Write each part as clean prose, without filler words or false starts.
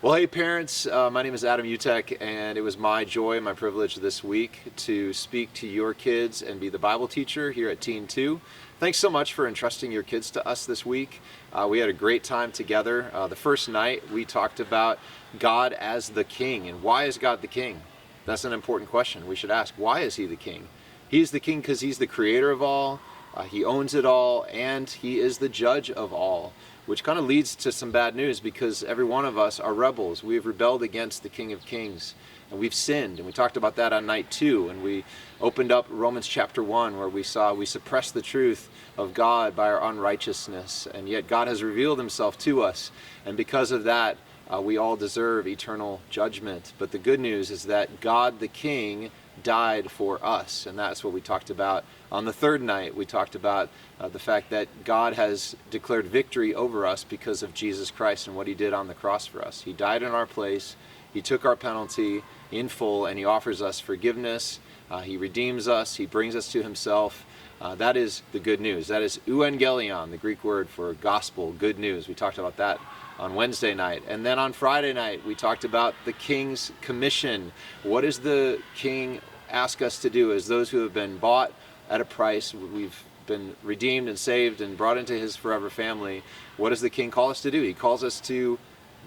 Well, hey parents, my name is Adam Utek, and it was my joy and my privilege this week to speak to your kids and be the Bible teacher here at Teen 2. Thanks so much for entrusting your kids to us this week. We had a great time together. The first night we talked about God as the King, and why is God the King? That's an important question. We should ask, why is He the King? He's the King because He's the creator of all, He owns it all, and He is the judge of all. Which kind of leads to some bad news, because every one of us are rebels. We have rebelled against the King of Kings, and we've sinned, and we talked about that on night 2, and we opened up Romans chapter 1, where we saw we suppress the truth of God by our unrighteousness, and yet God has revealed Himself to us, and because of that, we all deserve eternal judgment. But the good news is that God the King died for us, and that's what we talked about on the third night. We talked about the fact that God has declared victory over us because of Jesus Christ and what He did on the cross for us. He died in our place, He took our penalty in full, and He offers us forgiveness. He redeems us, He brings us to Himself. That is the good news. That is euangelion, the Greek word for gospel, good news. We talked about that on Wednesday night. And then on Friday night, we talked about the King's commission. What does the King ask us to do as those who have been bought at a price? We've been redeemed and saved and brought into His forever family. What does the King call us to do? He calls us to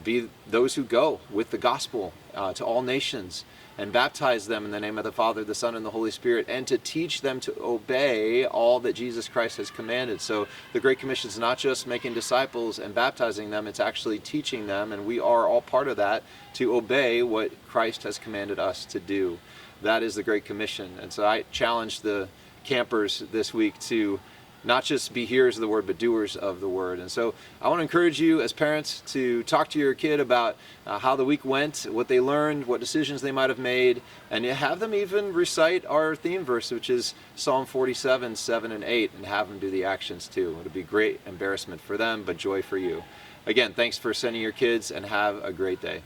be those who go with the gospel to all nations and baptize them in the name of the Father, the Son, and the Holy Spirit, and to teach them to obey all that Jesus Christ has commanded. So the Great Commission is not just making disciples and baptizing them, it's actually teaching them, and we are all part of that, to obey what Christ has commanded us to do. That is the Great Commission. And so I challenged the campers this week to not just be hearers of the word, but doers of the word. And so I want to encourage you as parents to talk to your kid about how the week went, what they learned, what decisions they might have made, and have them even recite our theme verse, which is Psalm 47, 7 and 8, and have them do the actions too. It'll be great embarrassment for them, but joy for you. Again, thanks for sending your kids, and have a great day.